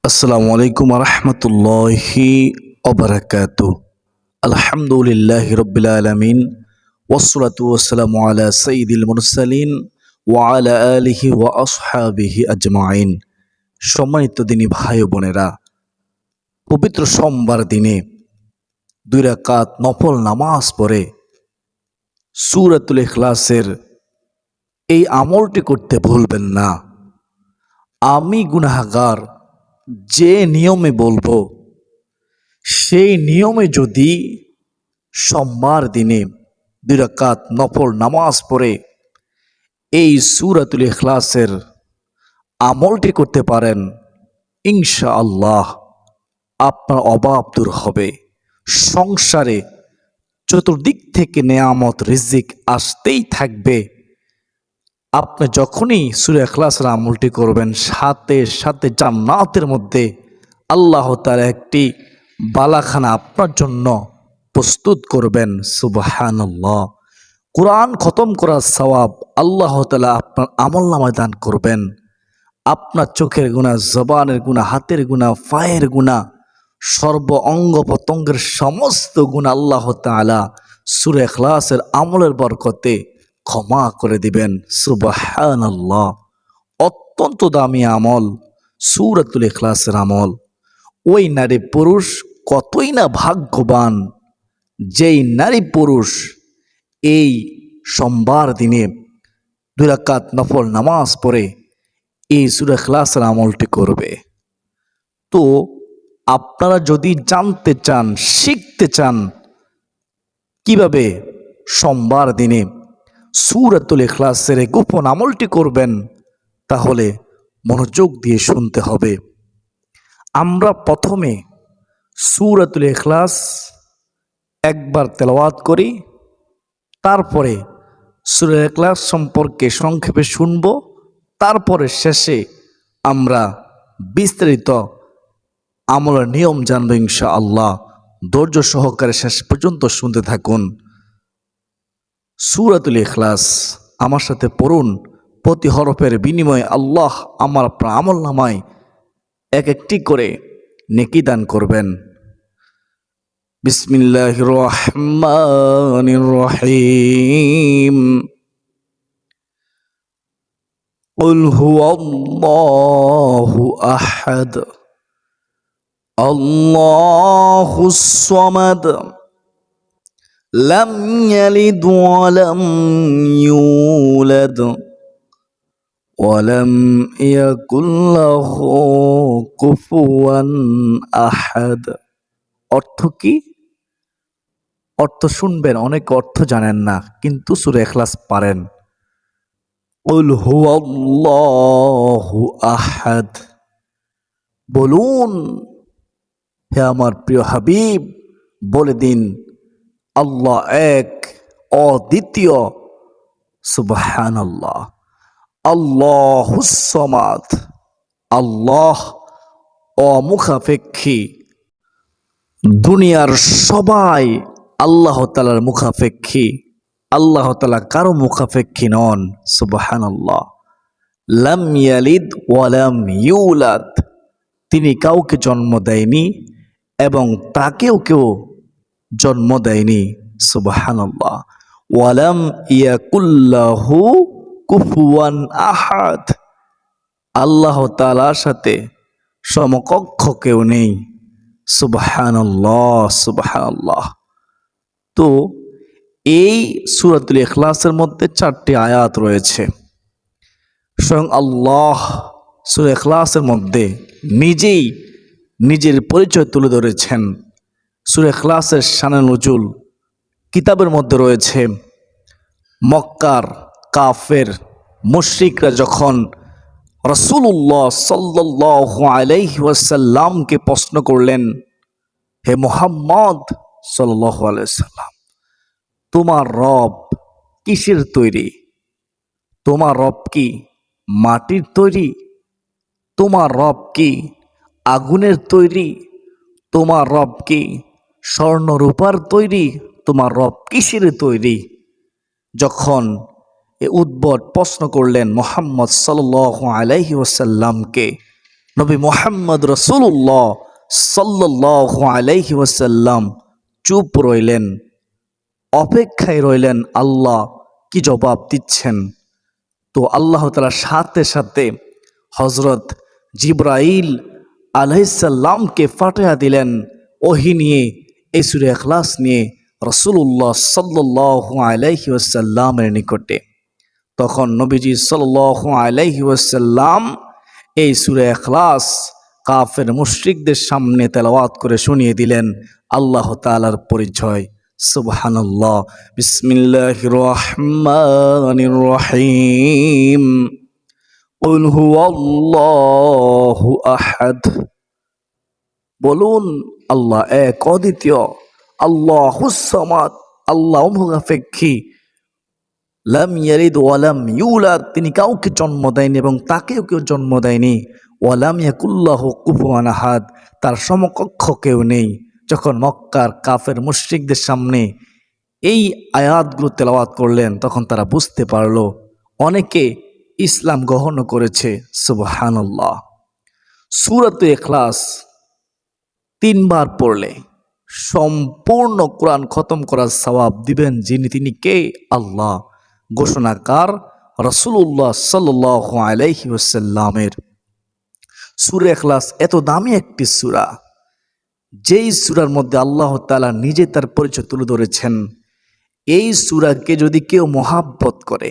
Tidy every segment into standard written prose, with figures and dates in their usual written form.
আসসালামু আলাইকুম রহমতুল্লাহি ওবারাকাতু। আলহামদুলিল্লাহি রাব্বিল আলামিন ওয়াসসালাতু ওয়াসসালামু আলা সাইয়্যিদিল মুরসালিন ওয়া আলা আলিহি ওয়া আসহাবিহি আজমাইন। সম্মানিত দিনী ভাই ও বোনেরা, পবিত্র সোমবার দিনে 2 রাকাত নফল নামাজ পড়ে সূরাতুল ইখলাসের এই আমলটি করতে ভুলবেন না। আমি গুনাহগার, যে নিয়মে বলবো সেই নিয়মে যদি সোমবার দিনে 2 রাকাত নফল নামাজ পড়ে এই সূরাতুল ইখলাসের আমলটি করতে পারেন, ইনশাআল্লাহ আপনার অভাব দূর হবে। সংসারে চতুর্দিক থেকে নেয়ামত রিজিক আসতেই থাকবে। আপনি যখনই সূরা ইখলাসের আমলটি করবেন, সাথে সাথে জান্নাতের মধ্যে আল্লাহ তাআলা একটি বালাখানা আপনার জন্য প্রস্তুত করবেন। সুবহানাল্লাহ। কোরআন খতম করার সওয়াব আল্লাহ তাআলা আপনার আমলনামায় দান করবেন। আপনার চোখের গুনাহ, জবানের গুনাহ, হাতের গুনাহ, পায়ের গুনাহ, সর্ব অঙ্গ প্রত্যঙ্গের সমস্ত গুনাহ আল্লাহ তাআলা সূরা ইখলাসের আমলের বরকতে ক্ষমা করে দিবেন। সুবহানাল্লাহ। অত্যন্ত দামি আমল সূরাতুল ইখলাসের আমল। ওই নারী পুরুষ কতই না ভাগ্যবান, যেই নারী পুরুষ এই সোমবার দিনে 2 রাকাত নফল নামাজ পড়ে এই সূরা ইখলাসের আমলটি করবে। তো আপনারা যদি জানতে চান, শিখতে চান কিভাবে সোমবার দিনে সূরাতুল ইখলাসের এই গোপন আমলটি করবেন, তাহলে মনোযোগ দিয়ে শুনতে হবে। আমরা প্রথমে সূরাতুল ইখলাস একবার তেলাওয়াত করি, তারপরে সূরা ইখলাস সম্পর্কে সংক্ষেপে শুনব, তারপরে শেষে আমরা বিস্তারিত আমলের নিয়ম জানব ইনশাআল্লাহ। ধৈর্য সহকারে শেষ পর্যন্ত শুনতে থাকুন। সূরাতুল ইখলাস আমার সাথে পড়ুন। প্রতি হরফের বিনিময়ে আল্লাহ আমার আপনার আমলনামায় এক একটি করে নেকি দান করবেন। বিসমিল্লাহির রহমানির রহিম। কুল হুয়াল্লাহু আহাদ, আল্লাহুস সামাদ, লাম ইয়ালিদ ওয়া লাম ইউলাদ ওয়া লাম ইয়াকুল লাহু কুফুয়ান আহাদ। অর্থ কি? অর্থ শুনবেন, অনেক অর্থ জানেন না, কিন্তু সূরা ইখলাস পারেন। কুল হুয়াল্লাহু আহাদ, বলুন হে আমার প্রিয় হাবিব, বলে দিন আল্লাহ এক, অদ্বিতীয়। সুবহানাল্লাহ। আল্লাহুস সামাদ, আল্লাহ অমুখাপেক্ষী। দুনিয়ার সবাই আল্লাহ তাআলার মুখাপেক্ষী, আল্লাহ তাআলা কারো মুখাপেক্ষী নন। সুবহানাল্লাহ। লাম ইয়ালিদ ওয়া লাম ইউলাদ, তিনি কাউকে জন্ম দেয়নি এবং তাকেও কেউ জন্ম দেয়নি। সুবহানাল্লাহ। ওয়া লাম ইয়াকুল লাহু কুফুয়ান আহাদ, আল্লাহ তাআলার সাথে সমকক্ষ কেউ নেই। সুবহানাল্লাহ, সুবহানাল্লাহ। তো এই সূরাতুল ইখলাসের মধ্যে 4টি আয়াত রয়েছে। স্বয়ং আল্লাহ সূরা ইখলাসের মধ্যে নিজেই নিজের পরিচয় তুলে ধরেছেন। সূরা ইখলাসের শানে নুজুল কিতাবের মধ্যে রয়েছে। মক্কার কাফের মুশরিকরা যখন রাসূলুল্লাহ সাল্লাল্লাহু আলাইহি ওয়াসাল্লামকে প্রশ্ন করলেন, হে মুহাম্মদ সাল্লাল্লাহু আলাইহি ওয়াসাল্লাম, তোমার রব কিসের তৈরি? তোমার রব কি মাটির তৈরি? তোমার রব কি আগুনের তৈরি? তোমার রব কি স্বর্ণ রূপার তৈরি? তোমার রব কিসের তৈরি? যখন এ উদ্ভট প্রশ্ন করলেন মুহাম্মদ সাল্লাল্লাহু আলাইহি ওয়াসাল্লামকে, নবী মুহাম্মদ রাসূলুল্লাহ সাল্লাল্লাহু আলাইহি ওয়াসাল্লাম চুপ রইলেন, অপেক্ষায় রইলেন আল্লাহ কি জবাব দিচ্ছেন। তো আল্লাহ তাআলা সাথে সাথে হযরত জিবরাইল আলাইহিসসালামকে পাঠিয়ে দিলেন ওহী নিয়ে, এই সূরা ইখলাস নিয়ে রাসূলুল্লাহ সাল্লাল্লাহু আলাইহি ওয়াসাল্লামের নিকটে। তখন নবীজি সাল্লাল্লাহু আলাইহি ওয়াসাল্লাম এই সূরা ইখলাস কাফের মুশরিকদের সামনে তেলাওয়াত করে শুনিয়ে দিলেন আল্লাহ তাআলার পরিচয়। সুবহানাল্লাহ। বিসমিল্লাহির রহমানির রহিম। কুল হুয়াল্লাহু আহাদ। বলুন আল্লাহ এক অদ্বিতীয়, আল্লাহুস সামাদ, আল্লাহ মুনাফেক্ষী, লাম ইয়ালিদ ওয়ালাম ইউলাদ, তিনি কাউকে জন্ম দেয়নি এবং তাকেও কেউ জন্ম দেয়নি। ওয়ালাম ইয়াকুল্লাহু কুফুয়ান আহাদ, তার সমকক্ষ কেউ নেই। যখন মক্কার কাফের মুশরিকদের সামনে এই আয়াতগুলো তেলাওয়াত করলেন তখন তারা বুঝতে পারল, অনেকে ইসলাম গ্রহণ করেছে। সুবহানাল্লাহ। সূরাতুল ইখলাস 3 বার পড়লে সম্পূর্ণ কোরআন খতম করার সওয়াব দিবেন যিনি, তিনি কে? আল্লাহ। ঘোষণাকার রাসূলুল্লাহ সাল্লাল্লাহু আলাইহি ওয়াসাল্লামের। সূরা ইখলাস এত দামি একটি সূরা, যেই সূরার মধ্যে আল্লাহ তাআলা নিজে তার পরিচয় তুলে ধরেছেন। এই সূরাকে যদি কেউ মহাব্বত করে,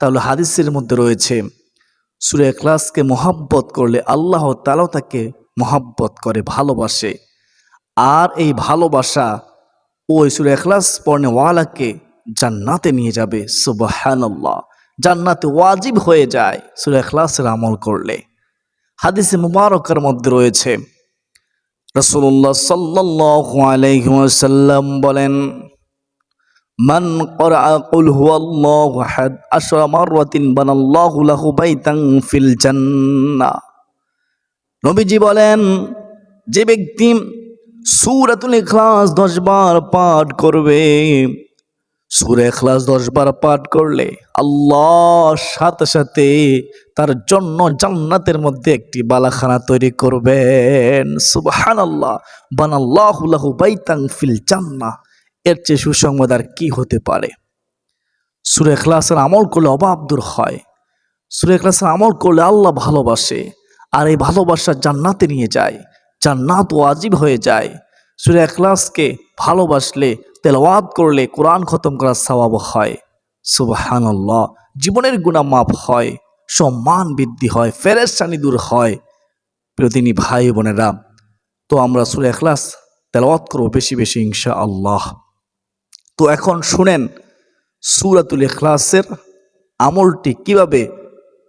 তাহলে হাদিসের মধ্যে রয়েছে সূরা ইখলাসকে মহাব্বত করলে আল্লাহ তাআলা তাকে মহাব্বত করে, ভালোবাসে। আর এই ভালোবাসা ওই সূরা ইখলাস পড়নেওয়ালাকে জান্নাতে নিয়ে যাবে। সুবহানাল্লাহ। জান্নাতে ওয়াজিব হয়ে যায় সূরা ইখলাসের আমল করলে। হাদিসে মুবারকার মধ্যে রয়েছে রাসূলুল্লাহ সাল্লাল্লাহু আলাইহি ওয়াসাল্লাম বলেন, মান ক্বরাআ কুল হুয়াল্লাহু আহাদ 10 মাররাতিন বানাল্লাহু লাহু বাইতান ফিল জান্নাহ। নবীজি বলেন, যে ব্যক্তি সূরাতুল ইখলাস 10 বার পাঠ করবে, সূরা ইখলাস 10 বার পাঠ করলে আল্লাহ সাথে সাথে তার জন্য জান্নাতের মধ্যে একটি বালাখানা তৈরি করবেন। সুবহানাল্লাহ। বানাল্লাহু লাহু বাইতান ফিল জান্নাহ। এর চেয়ে সুসংবাদ আর কি হতে পারে? সূরা ইখলাসের আমল করলে অভাব দূর হয়। সূরা ইখলাসের আমল করলে আল্লাহ ভালোবাসে, আর এই ভালোবাসা জান্নাতে নিয়ে যায়, জান্নাত ওয়াজিব হয়ে যায়। সূরা ইখলাসকে ভালোবাসলে, তেলাওয়াত করলে কোরআন খতম করার সওয়াব হয়। সুবহানাল্লাহ। জীবনের গুনাহ মাফ হয়, সম্মান বৃদ্ধি হয়, পেরেশানি দূর হয়। প্রিয়দিনী ভাই বোনেরা, তো আমরা সূরা ইখলাস তেলাওয়াত করব বেশি বেশি ইনশাআল্লাহ। তো এখন শুনেন সূরাতুল ইখলাসের আমলটি কিভাবে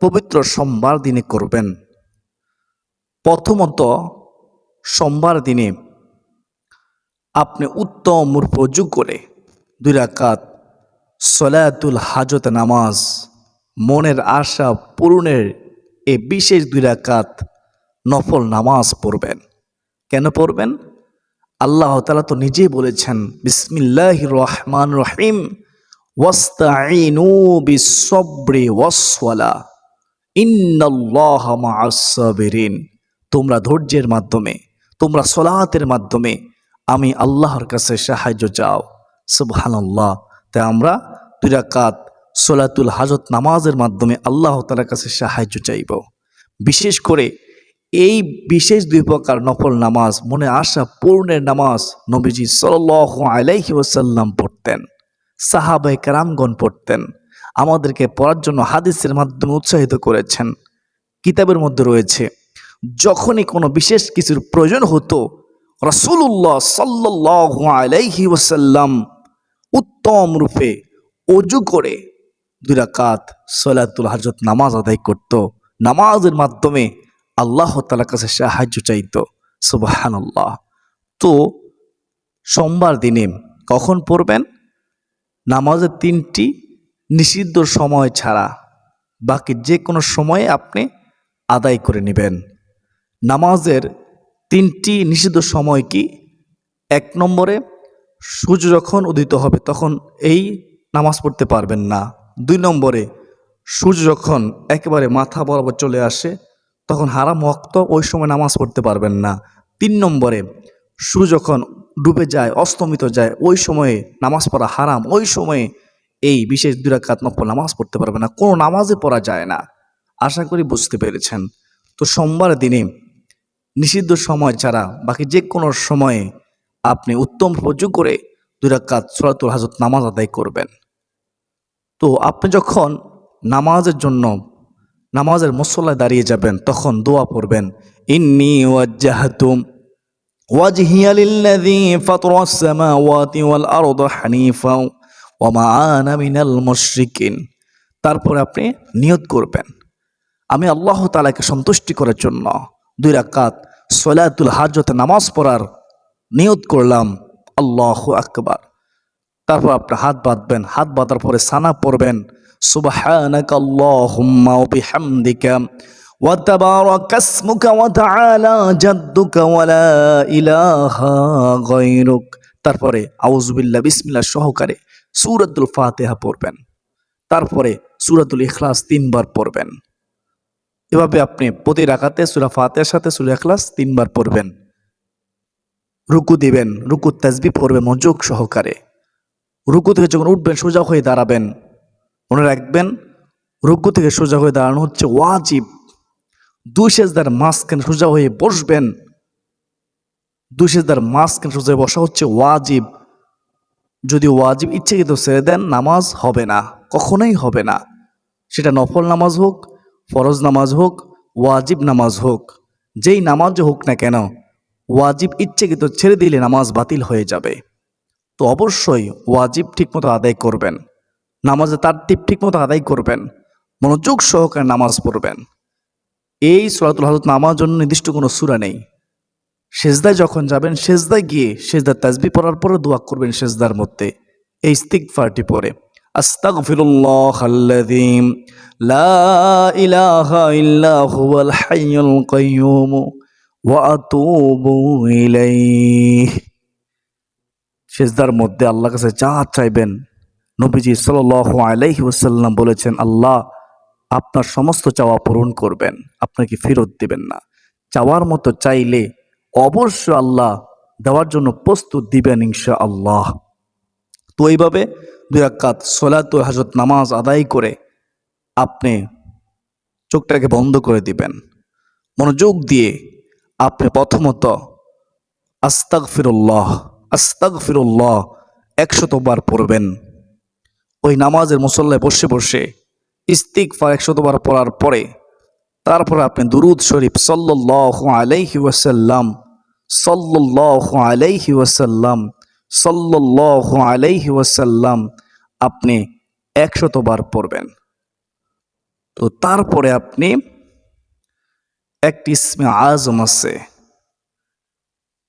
পবিত্র সোমবার দিনে করবেন। প্রথমত, সোমবার দিনে আপনি উত্তম ওযু করে 2 রাকাত সলাতুল হাজত নামাজ, মনের আশা পূরণের এই বিশেষ 2 রাকাত নফল নামাজ পড়বেন। কেন পড়বেন? আল্লাহ তাআলা তো নিজেই বলেছেন, বিসমিল্লাহির রহমানির রহিম, ওয়াস্তাঈনু বিস-সাবরি ওয়াস-সালাহ ইন্নাল্লাহা মা'আস সাবিরিন। তোমরা ধৈর্যের মাধ্যমে, তোমরা সালাতের মাধ্যমে আমি আল্লাহর কাছে সাহায্য চাও। সুবহানাল্লাহ। তাই আমরা 2 রাকাত সলাতুল হাজত নামাজের মাধ্যমে আল্লাহ তাআলার কাছে সাহায্য চাইব। বিশেষ করে এই বিশেষ 2 প্রকার নফল নামাজ, মনে আশা পূরণের নামাজ নবীজি সাল্লাল্লাহু আলাইহি ওয়াসাল্লাম পড়তেন, সাহাবায়ে কেরামগণ পড়তেন, আমাদেরকে পড়ার জন্য হাদিসের মাধ্যমে উৎসাহিত করেছেন। কিতাবের মধ্যে রয়েছে, যখনই কোনো বিশেষ কিছুর প্রয়োজন হতো রাসূলুল্লাহ সাল্লাল্লাহু আলাইহি ওয়াসাল্লাম উত্তম রূপে ওযু করে 2 রাকাত সলাতুল হাজত নামাজ আদায় করত, নামাজের মাধ্যমে আল্লাহ তাআলার কাছে সাহায্য চাইত। সুবহানাল্লাহ। তো সোমবার দিনে কখন পড়বেন? নামাজের 3টি নিষিদ্ধ সময় ছাড়া বাকি যে কোনো সময়ে আপনি আদায় করে নেবেন। নামাজের 3টি নিষিদ্ধ সময় কি? 1 নম্বরে সূর্য যখন উদিত হবে তখন এই নামাজ পড়তে পারবেন না। 2 নম্বরে সূর্য যখন একেবারে মাথা বরাবর চলে আসে তখন হারাম ওয়াক্ত, ওই সময় নামাজ পড়তে পারবেন না। 3 নম্বরে, সূর্য যখন ডুবে যায়, অস্তমিত যায়, ওই সময়ে নামাজ পড়া হারাম। ওই সময়ে এই বিশেষ 2 রাকাত নফল নামাজ পড়তে পারবে না, কোনো নামাজে পড়া যায় না। আশা করি বুঝতে পেরেছেন। তো সোমবার দিনে নিষিদ্ধ সময় ছাড়া বাকি যে কোনো সময়ে আপনি উত্তম রুজু করে 2 রাকাত সলাতুল হাজত নামাজ আদায় করবেন। তো আপনি যখন নামাজের জন্য নামাজের মুসল্লায় দাঁড়িয়ে যাবেন, তখন দোয়া পড়বেন, ইন্নী ওয়াজ্জাহতু ওয়াজহিয়া লিল্লাযী ফাতারাস সামাওয়াতি ওয়াল আরদা হানিফা ওয়া মা আনা মিনাল মুশরিকিন। তারপরে আপনি নিয়ত করবেন, আমি আল্লাহ তাআলাকে সন্তুষ্টি করার জন্য 2 রাকাত সলাতুল হাজত নামাজ পড়ার নিয়ত করলাম। আল্লাহু আকবার। তারপর আপনি হাত বাঁধবেন, হাত বাঁধার পরে সানা পড়বেন, সুবহানাকা আল্লাহুম্মা ওয়া বিহামদিকা ওয়া তাবারাকা ইসমুকা ওয়া তাআলা জাদ্দুকা ওয়া লা ইলাহা গায়রুক। তারপরে আউযুবিল্লাহ বিসমিল্লাহ সহকারে সূরাতুল ফাতিহা পড়বেন। তারপরে সূরাতুল ইখলাস 3 বার পড়বেন। এভাবে আপনি প্রতি রাকাতে সূরা ফাতিহার সাথে সূরা ইখলাস 3 বার পড়বেন। রুকু দিবেন, রুকুর তাসবিহ পড়বেন মনোযোগ সহকারে। রুকু থেকে যখন উঠবেন সোজা হয়ে দাঁড়াবেন। মনে রাখবেন, রুকু থেকে সোজা হয়ে দাঁড়ানো হচ্ছে ওয়াজিব। 2 সেজদার মাঝখানে সোজা হয়ে বসবেন। 2 সেজদার মাঝখানে সোজা হয়ে বসা হচ্ছে ওয়াজিব। যদি ওয়াজিব ইচ্ছাকৃত ছেড়ে দেন, নামাজ হবে না, কখনোই হবে না। সেটা নফল নামাজ হোক, ফরজ নামাজ হোক, ওয়াজিব নামাজ হোক, যেই নামাজ হোক না কেন, ওয়াজিব ইচ্ছাকৃত ছেড়ে দিলে নামাজ বাতিল হয়ে যাবে। তো অবশ্যই ওয়াজিব ঠিকমতো আদায় করবেন, নামাজে তারতিব ঠিকমতো আদায় করবেন, মনোযোগ সহকারে নামাজ পড়বেন। এই সূরাতুল হাজত নামার জন্য নির্দিষ্ট কোনো সূরা নেই। সেজদায় যখন যাবেন, সেজদায় গিয়ে সেজদার তাসবিহ পড়ার পরে দোয়া করবেন সেজদার মধ্যে এই ইস্তিগফারটি পড়ে, আস্তাগফিরুল্লাহাল্লাযী লা ইলাহা ইল্লা হুয়াল হাইয়ুল কাইয়্যুম ওয়া আতুবু ইলাইহি। সেজদার মধ্যে আল্লাহর কাছে যা চাইবেন, নবীজি সাল্লাল্লাহু আলাইহি ওয়াসাল্লাম বলেছেন, আল্লাহ আপনার সমস্ত চাওয়া পূরণ করবেন, আপনাকে ফেরত দিবেন না। চাওয়ার মতো চাইলে অবশ্য আল্লাহ দেওয়ার জন্য প্রস্তুত দিবেন ইনশাআল্লাহ। তো এইভাবে 2 রাকাত সলাতুল হাজত নামাজ আদায় করে আপনি চোখটাকে বন্ধ করে দিবেন। মনোযোগ দিয়ে আপনি প্রথমত আস্তাগফিরুল্লাহ আস্তাগফিরুল্লাহ 100 বার পড়বেন। ওই নামাজের মুসল্লায় বসে বসে ইস্তিগফার 100 বার পড়ার পরে তারপর আপনি দুরূদ শরীফ সাল্লাল্লাহু আলাইহি ওয়াসাল্লাম সাল্লাল্লাহু আলাইহি ওয়াসাল্লাম সাল্লাল্লাহু আলাইহি ওয়াসাল্লাম আপনি 100 বার পড়বেন। তো তারপরে আপনি একটি ইসমে আজম আছে,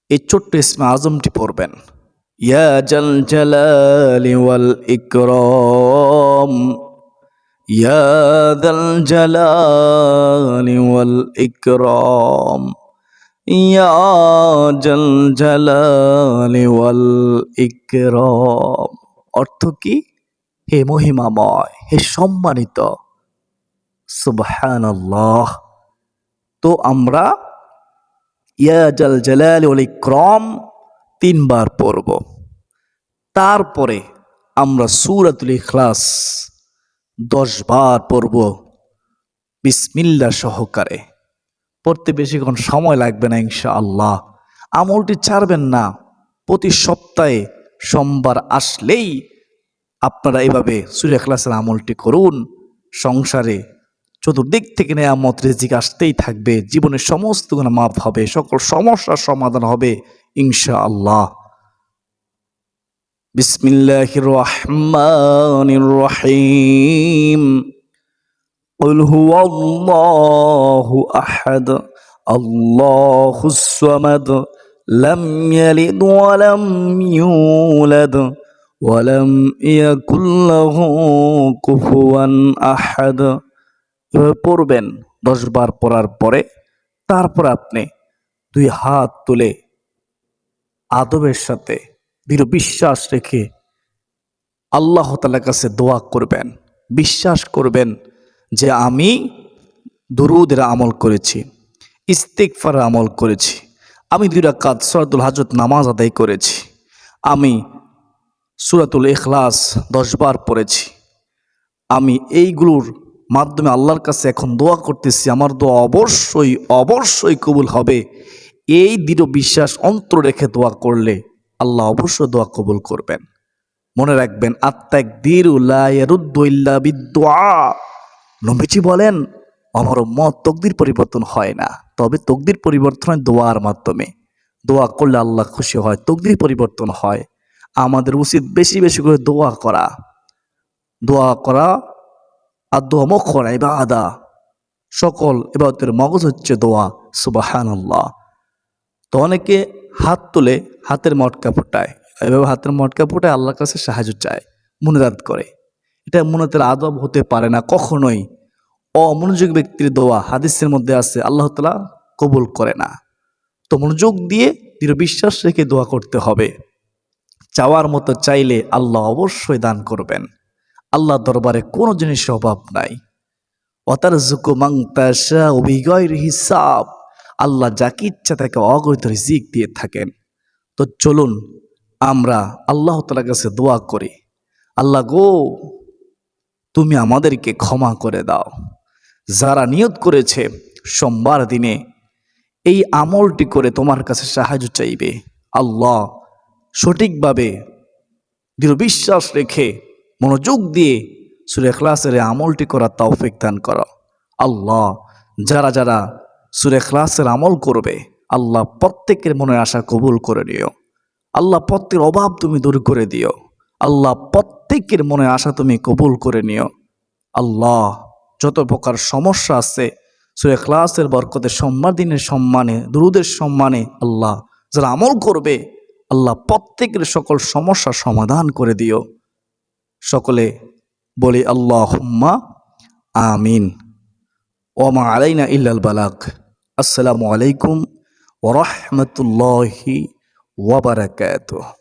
এই ছোট্ট ইসমে আজমটি পড়বেন, ইয়া জাল জালালি ওয়াল ইকরাম, ইয়া যাল জালালি ওয়াল ইকরাম, ইয়া জাল জালালি ওয়াল ইকরাম। অর্থ কি? হে মহিমাময়, হে সম্মানিত। সুবহানাল্লাহ। তো আমরা ইয়া জাল জালালি ওয়াল ইকরাম 3 বার পড়ব। তারপরে আমরা সূরাতুল ইখলাস 10 বার পড়ব বিসমিল্লাহ সহকারে। পড়তে বেশিক্ষণ সময় লাগবে না ইনশাআল্লাহ। আমলটি ছাড়বেন না। প্রতি সপ্তাহে সোমবার আসলেই আপনারা এভাবে সূরা ইখলাসের আমলটি করুন। সংসারে চতুর্দিক থেকে নেয়ামত রিজিক আসতেই থাকবে, জীবনের সমস্ত গুনাহ মাফ হবে, সকল সমস্যার সমাধান হবে ইনশাআল্লাহ। বিসমিল্লাহির রহমানির রহিম। কুল হুয়াল্লাহু আহাদ আল্লাহুস সামাদ লাম ইয়ালিদ ওয়া লাম ইউলাদ ওয়া লাম ইয়াকুল লাহু কুফুয়ান আহাদ। এভাবে পড়বেন 10 বার পড়ার পরে তারপর আপনি 2 হাত তুলে আদবের সাথে দৃঢ় বিশ্বাস রেখে আল্লাহ তাআলার কাছে দোয়া করবেন। বিশ্বাস করবেন যে আমি দুরুদের আমল করেছি, ইস্তিগফারের আমল করেছি, আমি 2 রাকাত সূরাতুল হাজত নামাজ আদায় করেছি, আমি সূরাতুল ইখলাস 10 বার পড়েছি, আমি এইগুলোর মাধ্যমে আল্লাহর কাছে এখন দোয়া করতেছি, আমার দোয়া অবশ্যই অবশ্যই কবুল হবে। এই দৃঢ় বিশ্বাস অন্তর রেখে দোয়া করলে আল্লাহ অবশ্যই দোয়া কবুল করবেন। মনে রাখবেন, আত-তাকদীরু লা ইয়ারুদ্দু ইল্লা বিদ-দুআ। নবীজি বলেন, আমার উম্মত তকদির পরিবর্তন হয় না, তবে তকদির পরিবর্তন হয় দোয়ার মাধ্যমে। দোয়া করলে আল্লাহ খুশি হয়, তকদির পরিবর্তন হয়। আমাদের উচিত বেশি বেশি করে দোয়া করা। দোয়া করা আর দোয়া মুখর ইবাদা, সকল ইবাদতের মগজ হচ্ছে দোয়া। সুবহানাল্লাহ। তো অনেকে হাত তুলে হাতের মটকা ফোটায়, এভাবে হাতের মটকা ফোটায় আল্লাহর কাছে সাহায্য চায়, মুনাজাত করে। এটা মুনাজাতের আদব হতে পারে না কখনোই। অমনোযোগী ব্যক্তির দোয়া হাদিসের মধ্যে আছে আল্লাহ তাআলা কবুল করে না। তো মনোযোগ দিয়ে দৃঢ় বিশ্বাস রেখে দোয়া করতে হবে। চাওয়ার মতো চাইলে আল্লাহ অবশ্যই দান করবেন। আল্লাহর দরবারে কোনো জিনিসের অভাব নাই। ওয়াতারযুকু মান তাশাউ বিগাইরি হিসাব। আল্লাহ যাকে ইচ্ছা তাকে অগণিত রিজিক দিয়ে থাকেন। তো চলুন আমরা আল্লাহ তাআলার কাছে দোয়া করি, আল্লাহ গো, তুমি আমাদেরকে ক্ষমা করে দাও। যারা নিয়ত করেছে সোমবার দিনে এই আমলটি করে তোমার কাছে সাহায্য চাইবে, আল্লাহ সঠিকভাবে দৃঢ় বিশ্বাস রেখে মনোযোগ দিয়ে সূরা ইখলাসের আমলটি করার তৌফিক দান করো। আল্লাহ যারা যারা সূরা ইখলাসের আমল করবে, আল্লাহ প্রত্যেকের মনের আশা কবুল করে নিও। আল্লাহ প্রত্যেকের অভাব তুমি দূর করে দিও। আল্লাহ প্রত্যেকের মনের আশা তুমি কবুল করে নিও। আল্লাহ যত প্রকার সমস্যা আছে সূরা ইখলাসের বরকতে সোমবার দিনের সম্মানে, দুরুদের সম্মানে আল্লাহ যারা আমল করবে, আল্লাহ প্রত্যেকের সকল সমস্যার সমাধান করে দিও। সকলে বলি আল্লাহুম্মা আমিন। ওয়া মা আলাইনা ইল্লাল বালাগ। আসসালামু আলাইকুম ওয়া রাহমাতুল্লাহি ওয়া বারাকাতুহু।